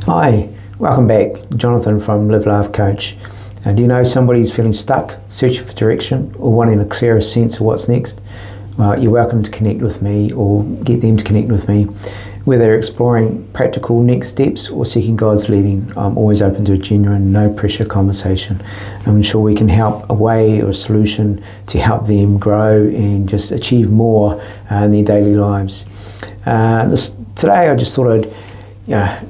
Hi, welcome back. Jonathan from Live Laugh Coach. Do you know somebody's feeling stuck, searching for direction, or wanting a clearer sense of what's next? Well, you're welcome to connect with me or get them to connect with me. Whether exploring practical next steps or seeking God's leading, I'm always open to a genuine, no pressure conversation. I'm sure we can help a way or a solution to help them grow and just achieve more in their daily lives. Today I just thought I'd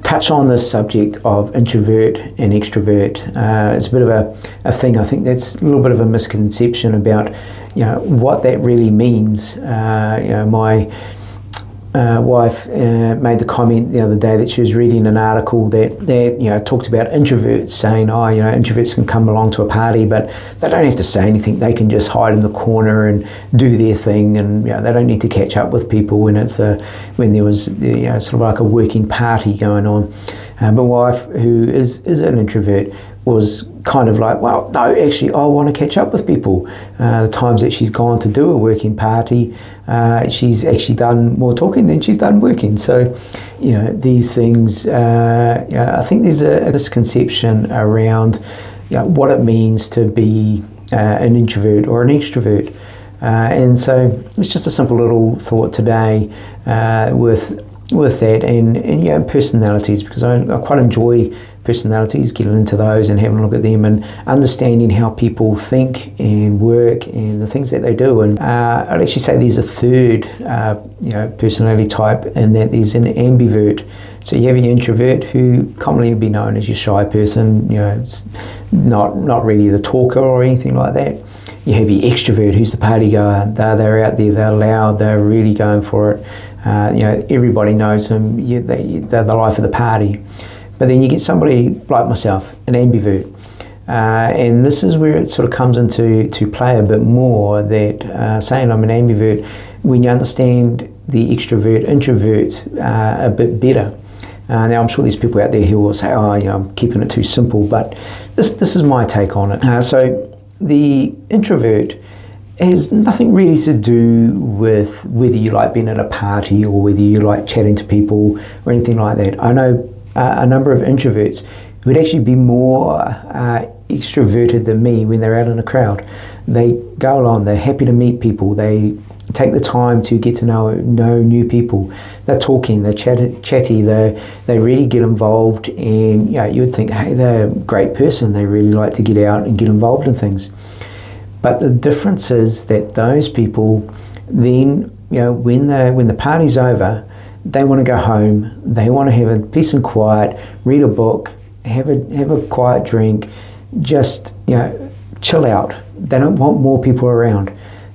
touch on this subject of introvert and extrovert. It's a bit of a thing. I think that's a little bit of a misconception about what that really means. My wife made the comment the other day that she was reading an article that talked about introverts, saying, introverts can come along to a party, but they don't have to say anything. They can just hide in the corner and do their thing, and they don't need to catch up with people when there was sort of like a working party going on. But my wife, who is an introvert, was kind of like, well, no, actually, I want to catch up with people. The times that she's gone to do a working party, she's actually done more talking than she's done working. So, these things, I think there's a misconception around what it means to be an introvert or an extrovert. And so it's just a simple little thought today with that and personalities, because I quite enjoy personalities, getting into those and having a look at them and understanding how people think and work and the things that they do. And I'd actually say there's a third personality type, and that there's an ambivert. So you have your introvert, who commonly would be known as your shy person, not really the talker or anything like that. You have your extrovert, who's the party goer. They're out there, they're loud, they're really going for it. Everybody knows them, they're the life of the party. But then you get somebody like myself, an ambivert. And this is where it sort of comes into play a bit more, that saying I'm an ambivert, when you understand the extrovert, introvert a bit better. Now I'm sure there's people out there who will say, I'm keeping it too simple, but this is my take on it. So the introvert has nothing really to do with whether you like being at a party or whether you like chatting to people or anything like that. I know a number of introverts who would actually be more extroverted than me when they're out in a crowd. They go along, they're happy to meet people, they take the time to get to know new people. They're talking, they're chatty, they really get involved, and you would think, hey, they're a great person, they really like to get out and get involved in things. But the difference is that those people then, when the party's over, they want to go home, they want to have a peace and quiet, read a book, have a quiet drink, just chill out. They don't want more people around.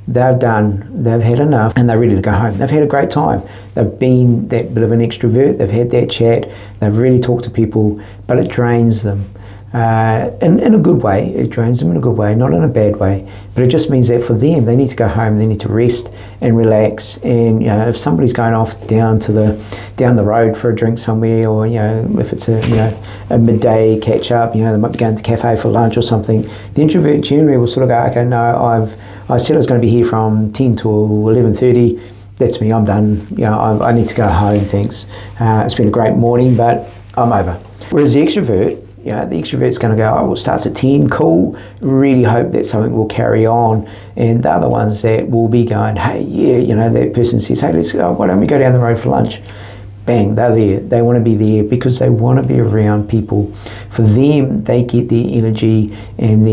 They've had enough, and they're ready to go home. They've had a great time. They've been that bit of an extrovert, they've had that chat, they've really talked to people, but it drains them. In a good way, it drains them in a good way, not in a bad way. But it just means that for them, they need to go home, they need to rest and relax. And if somebody's going off down the road for a drink somewhere, or if it's a midday catch up, they might be going to the cafe for lunch or something. The introvert generally will sort of go, okay, no, I said I was going to be here from 10 to 11:30. That's me, I'm done. I need to go home, thanks. It's been a great morning, but I'm over. Whereas the extrovert, the extrovert's going to go, it starts at 10, cool, really hope that something will carry on. And they're the ones that will be going, hey, that person says, hey, why don't we go down the road for lunch? Bang, they're there. They want to be there because they want to be around people. For them, they get their energy and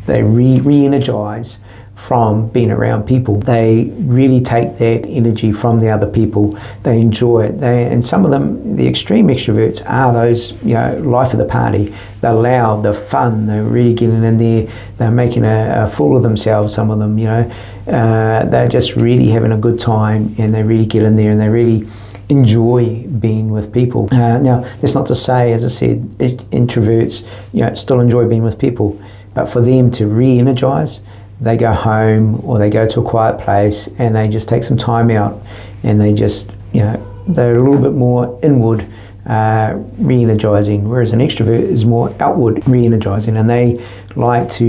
they re-energize from being around people. They really take that energy from the other people. They enjoy it. And some of them, the extreme extroverts, are those, life of the party. They're loud, they're fun, they're really getting in there, they're making a fool of themselves, some of them, they're just really having a good time, and they really get in there and they really enjoy being with people. Now, that's not to say, as I said, introverts, still enjoy being with people, but for them to re-energize, they go home or they go to a quiet place and they just take some time out, and they just, they're a little bit more inward, re-energizing, whereas an extrovert is more outward re-energizing, and they like to,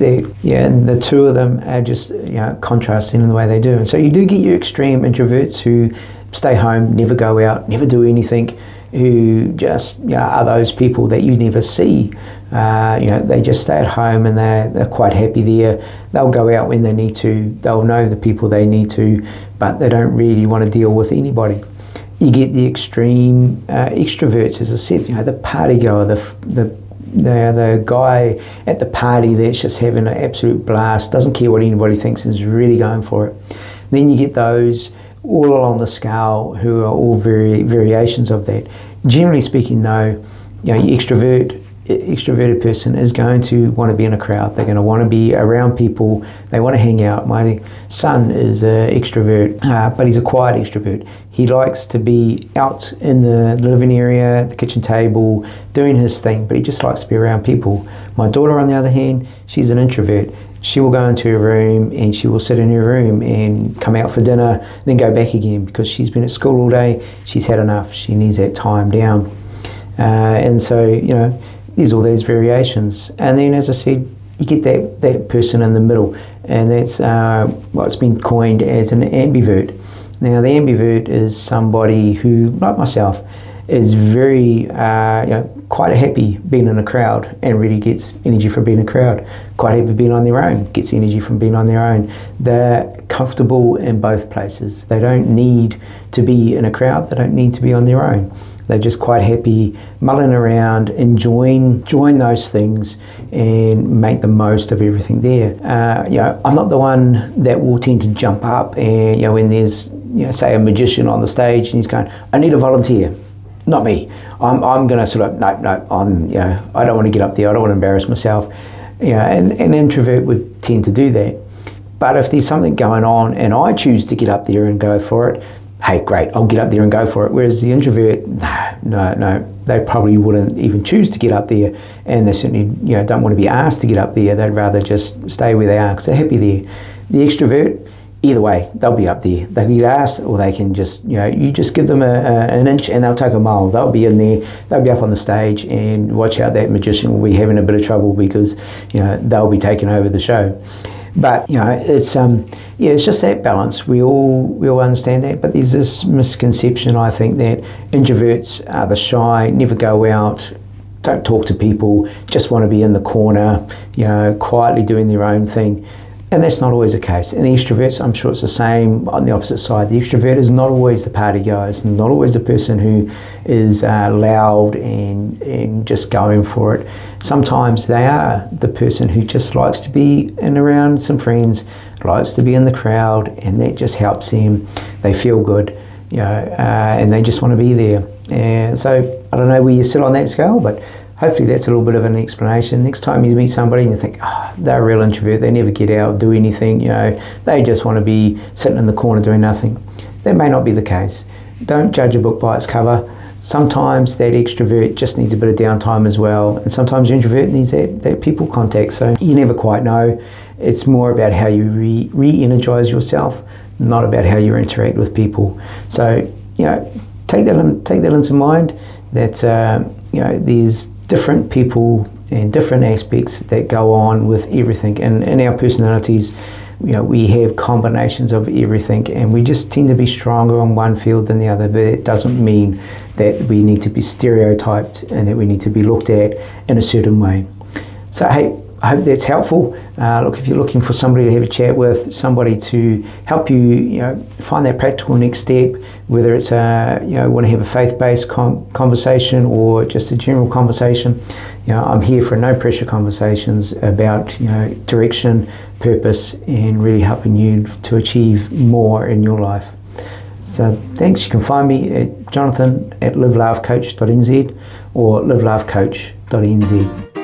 and the two of them are just contrasting in the way they do. And so you do get your extreme introverts who stay home, never go out, never do anything, who just are those people that you never see. They just stay at home and they're quite happy there. They'll go out when they need to, they'll know the people they need to, but they don't really want to deal with anybody. You get the extreme extroverts, as I said, the party goer, the guy at the party that's just having an absolute blast, doesn't care what anybody thinks, is really going for it. Then you get those all along the scale who are all variations of that. Generally speaking though, your extroverted person is going to want to be in a crowd. They're going to want to be around people. They want to hang out. My son is an extrovert, but he's a quiet extrovert. He likes to be out in the living area, the kitchen table, doing his thing, but he just likes to be around people. My daughter, on the other hand, she's an introvert. She will go into her room and she will sit in her room and come out for dinner, then go back again because she's been at school all day. She's had enough. She needs that time down. And so, there's all those variations. And then, as I said, you get that person in the middle, and that's what's been coined as an ambivert. Now, the ambivert is somebody who, like myself, is very quite happy being in a crowd and really gets energy from being in a crowd. Quite happy being on their own, gets energy from being on their own. They're comfortable in both places. They don't need to be in a crowd. They don't need to be on their own. They're just quite happy mulling around, enjoying those things and make the most of everything there. I'm not the one that will tend to jump up and, when there's, say a magician on the stage and he's going, I need a volunteer. Not me. I'm going to sort of, no, I don't want to get up there. I don't want to embarrass myself. And an introvert would tend to do that. But if there's something going on and I choose to get up there and go for it, hey, great, I'll get up there and go for it. Whereas the introvert, no, they probably wouldn't even choose to get up there, and they certainly don't want to be asked to get up there. They'd rather just stay where they are because they're happy there. The extrovert, either way, they'll be up there. They can get asked, or they can just, you just give them an inch and they'll take a mile. They'll be in there, they'll be up on the stage, and watch out, that magician will be having a bit of trouble because, they'll be taking over the show. But it's just that balance. We all understand that, but there's this misconception, I think, that introverts are the shy, never go out, don't talk to people, just want to be in the corner, quietly doing their own thing. And that's not always the case. And the extroverts, I'm sure it's the same on the opposite side. The extrovert is not always the party guy. It's not always the person who is loud and just going for it. Sometimes they are the person who just likes to be in around some friends, likes to be in the crowd, and that just helps them. They feel good, and they just want to be there. And so I don't know where you sit on that scale, but hopefully that's a little bit of an explanation. Next time you meet somebody and you think, they're a real introvert, they never get out, do anything, they just want to be sitting in the corner doing nothing. That may not be the case. Don't judge a book by its cover. Sometimes that extrovert just needs a bit of downtime as well, and sometimes the introvert needs that people contact, so you never quite know. It's more about how you re-energize yourself, not about how you interact with people. So, take that into mind, that there's different people and different aspects that go on with everything, and in our personalities, we have combinations of everything, and we just tend to be stronger on one field than the other. But it doesn't mean that we need to be stereotyped and that we need to be looked at in a certain way. So hey, I hope that's helpful. Look, if you're looking for somebody to have a chat with, somebody to help you, find that practical next step, whether it's want to have a faith-based conversation or just a general conversation, I'm here for no pressure conversations about direction, purpose, and really helping you to achieve more in your life. So thanks. You can find me at Jonathan@livelaughcoach.nz or livelaughcoach.nz.